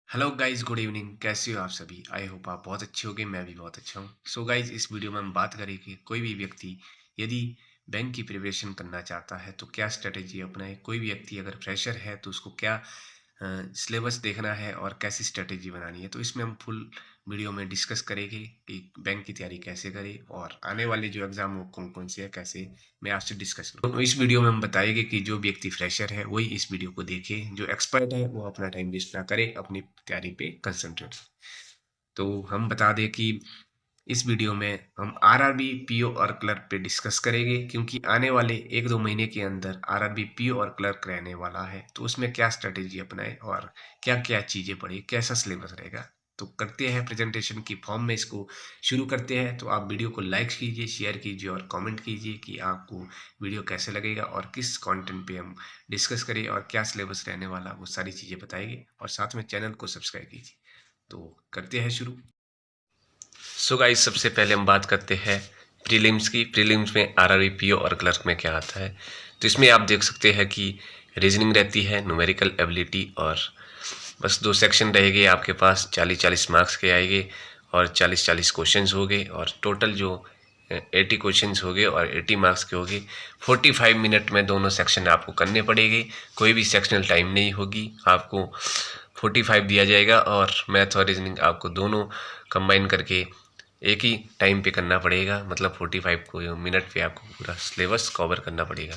Hello guys, good evening. कैसे हो आप सभी? आई होप आप बहुत अच्छे होंगे। मैं भी बहुत अच्छा हूँ। सो गाइस, इस वीडियो में हम बात करेंगे कोई भी व्यक्ति यदि बैंक की प्रिपरेशन करना चाहता है तो क्या स्ट्रेटेजी अपनाए। कोई भी व्यक्ति अगर फ्रेशर है तो उसको क्या सिलेबस देखना है और कैसी स्ट्रेटेजी बनानी है। तो इसमें हम फुल वीडियो में डिस्कस करेंगे कि बैंक की तैयारी कैसे करें और आने वाले जो एग्ज़ाम वो कौन कौन से है, कैसे मैं आपसे डिस्कस करूँ। तो इस वीडियो में हम बताएंगे कि जो व्यक्ति फ्रेशर है वही इस वीडियो को देखे, जो एक्सपर्ट है वो अपना टाइम वेस्ट ना करे, अपनी तैयारी पे कंसंट्रेट। तो हम बता दें कि इस वीडियो में हम आरआरबी, पीओ और क्लर्क पे डिस्कस करेंगे, क्योंकि आने वाले 1-2 महीने के अंदर आरआरबी, पीओ और क्लर्क रहने वाला है। तो उसमें क्या स्ट्रेटेजी अपनाएं और क्या-क्या चीज़ें पढ़ें, कैसा सिलेबस रहेगा। तो करते हैं प्रेजेंटेशन की फॉर्म में इसको शुरू करते हैं। तो आप वीडियो को लाइक कीजिए, शेयर कीजिए और कमेंट कीजिए कि आपको वीडियो कैसे लगेगा और किस कंटेंट पे हम डिस्कस करें और क्या सिलेबस रहने वाला, वो सारी चीज़ें बताएंगे। और साथ में चैनल को सब्सक्राइब कीजिए। तो करते हैं शुरू। सो गाइस, सबसे पहले हम बात करते हैं प्रीलिम्स की। प्रीलिम्स में आरआरबी, पीओ और क्लर्क में क्या आता है। तो इसमें आप देख सकते हैं कि रीजनिंग रहती है, न्यूमेरिकल एबिलिटी, और बस 2 सेक्शन रहेंगे आपके पास। 40-40 मार्क्स के आएंगे और 40-40 क्वेश्चंस होंगे और टोटल जो 80 क्वेश्चंस होंगे और 80 मार्क्स के होंगे। 45 मिनट में दोनों सेक्शन आपको करने पड़ेंगे। कोई भी सेक्शनल टाइम नहीं होगी, आपको 45 दिया जाएगा और मैथ और रीजनिंग आपको दोनों कंबाइन करके एक ही टाइम पे करना पड़ेगा। मतलब 45 को मिनट पे आपको पूरा सिलेबस कवर करना पड़ेगा।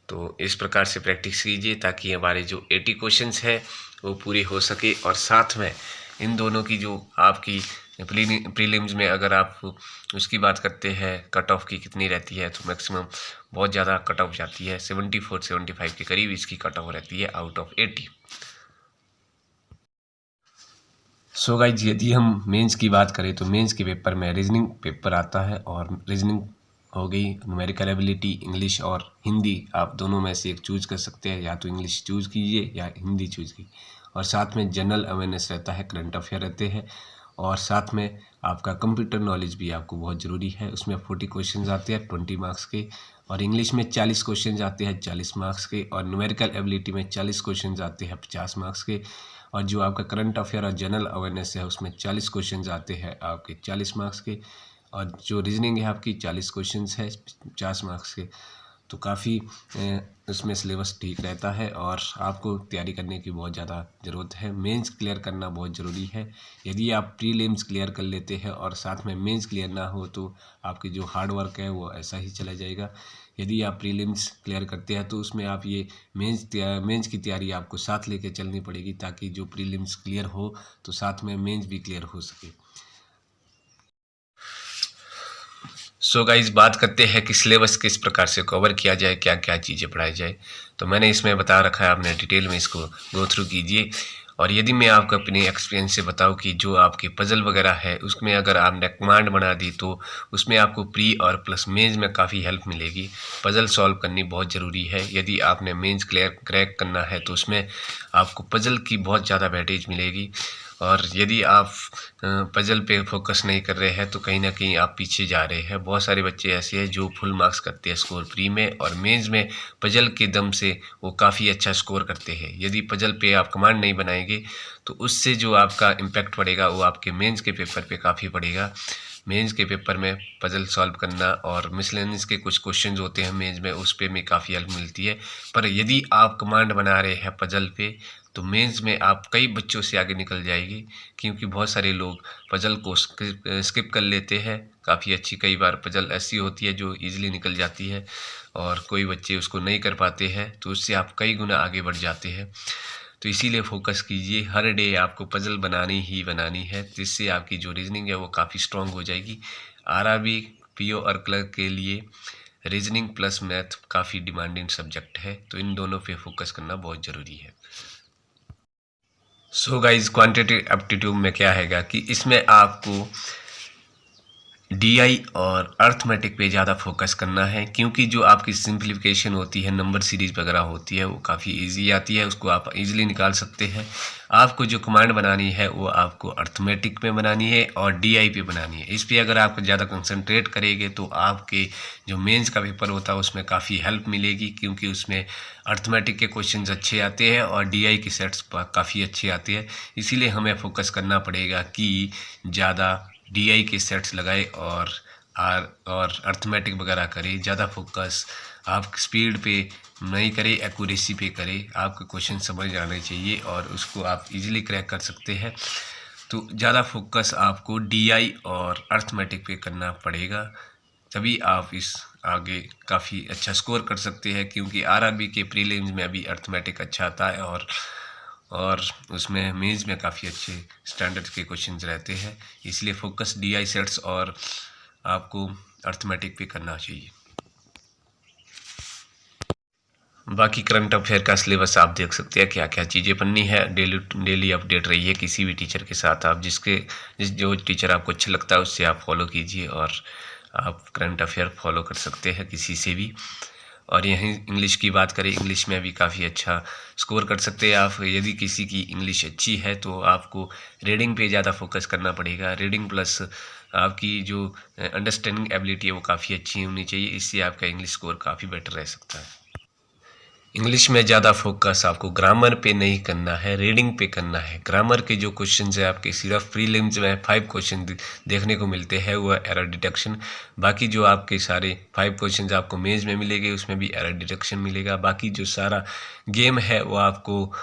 तो इस प्रकार से प्रैक्टिस कीजिए ताकि हमारे जो 80 क्वेश्चंस है वो पूरे हो सके। और साथ में इन दोनों की जो आपकी प्रीलिम्स में अगर आप उसकी बात करते हैं कट ऑफ की कितनी रहती है, तो मैक्सिमम बहुत ज़्यादा कट ऑफ जाती है। 74-75 के करीब इसकी कट ऑफ रहती है आउट ऑफ 80। सो गाइज, यदि हम मेंस की बात करें तो मेंस के पेपर में रीजनिंग पेपर आता है और रीजनिंग हो गई, न्यूमेरिकल एबिलिटी, इंग्लिश और हिंदी। आप दोनों में से एक चूज कर सकते हैं, या तो इंग्लिश चूज कीजिए या हिंदी चूज कीजिए। और साथ में जनरल अवेयरनेस रहता है, करंट अफेयर रहते हैं। और साथ में आपका कंप्यूटर नॉलेज भी आपको बहुत ज़रूरी है। उसमें 40 क्वेश्चन आते हैं 20 मार्क्स के, और इंग्लिश में 40 क्वेश्चन आते हैं 40 मार्क्स के, और न्यूमेरिकल एबिलिटी में 40 क्वेश्चन आते हैं 50 मार्क्स के। और जो आपका करंट अफेयर और जनरल अवेयरनेस है उसमें 40 क्वेश्चन आते हैं आपके 40 मार्क्स के। और जो रीजनिंग है आपकी 40 क्वेश्चन है 50 मार्क्स के। तो काफ़ी उसमें सिलेबस ठीक रहता है और आपको तैयारी करने की बहुत ज़्यादा ज़रूरत है। मेंस क्लियर करना बहुत ज़रूरी है। यदि आप प्रीलिम्स क्लियर कर लेते हैं और साथ में मेंस क्लियर ना हो तो आपकी जो हार्ड वर्क है वो ऐसा ही चला जाएगा। यदि आप प्रीलिम्स क्लियर करते हैं तो उसमें आप ये मेंस की तैयारी आपको साथ लेके चलनी पड़ेगी, ताकि जो प्रीलिम्स क्लियर हो तो साथ में मेंस भी क्लियर हो सके। सो गाइस, बात करते हैं कि सिलेबस किस प्रकार से कवर किया जाए, क्या क्या चीज़ें पढ़ाई जाए। तो मैंने इसमें बता रखा है, आपने डिटेल में इसको गो थ्रू कीजिए। और यदि मैं आपको अपने एक्सपीरियंस से बताऊं कि जो आपके पजल वगैरह है उसमें अगर आपने कमांड बना दी तो उसमें आपको प्री और प्लस मेंस में काफ़ी हेल्प मिलेगी। पजल सॉल्व करनी बहुत ज़रूरी है। यदि आपने मेंस क्लियर क्रैक करना है तो उसमें आपको पजल की बहुत ज़्यादा वेटेज मिलेगी। और यदि आप पजल पे फोकस नहीं कर रहे हैं तो कहीं ना कहीं आप पीछे जा रहे हैं। बहुत सारे बच्चे ऐसे हैं जो फुल मार्क्स करते हैं स्कोर प्री में, और मेंस में पजल के दम से वो काफ़ी अच्छा स्कोर करते हैं। यदि पजल पे आप कमांड नहीं बनाएंगे तो उससे जो आपका इम्पैक्ट पड़ेगा वो आपके मेंस के पेपर पे काफ़ी पड़ेगा। मेंस के पेपर में पजल सॉल्व करना और मिसलेनियस के कुछ क्वेश्चंस होते हैं मेंस में, उस पे में काफ़ी हेल्प मिलती है। पर यदि आप कमांड बना रहे हैं पजल पे तो मेंस में आप कई बच्चों से आगे निकल जाएगी, क्योंकि बहुत सारे लोग पजल को स्किप कर लेते हैं। काफ़ी अच्छी कई बार पजल ऐसी होती है जो इजीली निकल जाती है और कोई बच्चे उसको नहीं कर पाते हैं, तो उससे आप कई गुना आगे बढ़ जाते हैं। तो इसीलिए फोकस कीजिए, हर डे आपको पजल बनानी ही बनानी है, जिससे आपकी जो रीजनिंग है वो काफ़ी स्ट्रांग हो जाएगी। आरआरबी, पीओ और क्लर्क के लिए रीजनिंग प्लस मैथ काफ़ी डिमांडिंग सब्जेक्ट है, तो इन दोनों पे फोकस करना बहुत ज़रूरी है। सो गाइज, क्वांटिटेटिव एप्टीट्यूड में क्या हैगा कि इसमें आपको डीआई और अर्थमेटिक पे ज़्यादा फोकस करना है, क्योंकि जो आपकी सिंप्लीफिकेशन होती है, नंबर सीरीज़ वगैरह होती है, वो काफ़ी इजी आती है, उसको आप इजीली निकाल सकते हैं। आपको जो कमांड बनानी है वो आपको अर्थमेटिक में बनानी है और डीआई पे बनानी है। इस पे अगर आप ज़्यादा कंसंट्रेट करेंगे तो आपके जो मेंस का पेपर होता है उसमें काफ़ी हेल्प मिलेगी, क्योंकि उसमें अर्थमेटिक के क्वेश्चंस अच्छे आते हैं और डीआई के सेट्स काफ़ी अच्छे आते हैं। इसीलिए हमें फोकस करना पड़ेगा कि ज़्यादा डीआई के सेट्स लगाए और अर्थमेटिक वगैरह करें। ज़्यादा फोकस आप स्पीड पे नहीं करें, एक्यूरेसी पे करें। आपके क्वेश्चन समझ आने चाहिए और उसको आप इजीली क्रैक कर सकते हैं। तो ज़्यादा फोकस आपको डीआई और अर्थमेटिक पे करना पड़ेगा, तभी आप इस आगे काफ़ी अच्छा स्कोर कर सकते हैं, क्योंकि आरआरबी के प्रीलिम्स में अभी अर्थमेटिक अच्छा आता है और उसमें मेंस में काफ़ी अच्छे स्टैंडर्ड के क्वेश्चंस रहते हैं। इसलिए फोकस डीआई सेट्स और आपको अर्थमेटिक पे करना चाहिए। बाकी करंट अफेयर का सिलेबस आप देख सकते हैं क्या क्या चीज़ें पढ़नी है। डेली अपडेट रहिए किसी भी टीचर के साथ। आप जो टीचर आपको अच्छा लगता है उससे आप फॉलो कीजिए और आप करंट अफेयर फॉलो कर सकते हैं किसी से भी। और यहीं इंग्लिश की बात करें, इंग्लिश में भी काफ़ी अच्छा स्कोर कर सकते हैं आप। यदि किसी की इंग्लिश अच्छी है तो आपको रीडिंग पे ज़्यादा फोकस करना पड़ेगा। रीडिंग प्लस आपकी जो अंडरस्टैंडिंग एबिलिटी है वो काफ़ी अच्छी होनी चाहिए, इससे आपका इंग्लिश स्कोर काफ़ी बेटर रह सकता है। इंग्लिश में ज़्यादा फोकस आपको ग्रामर पे नहीं करना है, रीडिंग पे करना है। ग्रामर के जो क्वेश्चंस है आपके सिर्फ प्रीलिम्स में 5 क्वेश्चन देखने को मिलते हैं, वो एरर डिटेक्शन। बाकी जो आपके सारे 5 क्वेश्चंस आपको मेंस में मिलेंगे, उसमें भी एरर डिटेक्शन मिलेगा। बाकी जो सारा गेम है वो आपको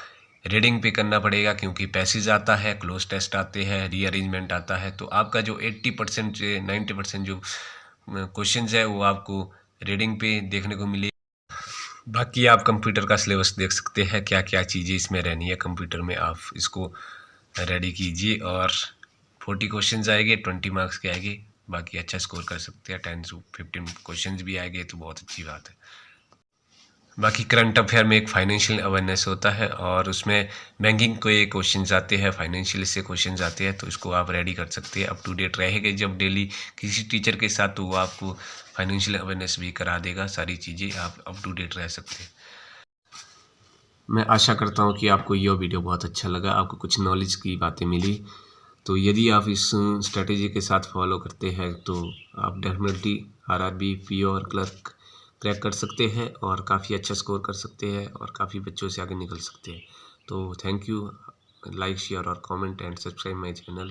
रीडिंग पे करना पड़ेगा, क्योंकि पैसेज आता है, क्लोज टेस्ट आते हैं, रीअरेंजमेंट आता है। तो आपका जो 80% से 90% जो क्वेश्चंस है वो आपको रीडिंग पे देखने को मिले। बाकी आप कंप्यूटर का सिलेबस देख सकते हैं, क्या क्या चीज़ें इसमें रहनी है कंप्यूटर में। आप इसको रेडी कीजिए और 40 क्वेश्चंस आएंगे, 20 मार्क्स के आएंगे। बाकी अच्छा स्कोर कर सकते हैं। 10 से 15 क्वेश्चंस भी आएंगे तो बहुत अच्छी बात है। बाकी करंट अफेयर में एक फाइनेंशियल अवेयरनेस होता है और उसमें बैंकिंग के क्वेश्चंस आते हैं, फाइनेंशियल से क्वेश्चंस आते हैं, तो इसको आप रेडी कर सकते हैं। अप टू डेट रहेंगे जब डेली किसी टीचर के साथ, तो वो आपको फाइनेंशियल अवेयरनेस भी करा देगा। सारी चीज़ें आप अप टू डेट रह सकते हैं। मैं आशा करता हूँ कि आपको यह वीडियो बहुत अच्छा लगा, आपको कुछ नॉलेज की बातें मिली। तो यदि आप इस स्ट्रेटेजी के साथ फॉलो करते हैं तो आप डेफिनेटली आरआरबी, पीओ और क्लर्क क्रैक कर सकते हैं और काफ़ी अच्छा स्कोर कर सकते हैं और काफ़ी बच्चों से आगे निकल सकते हैं। तो थैंक यू। लाइक, शेयर और comment and subscribe my channel.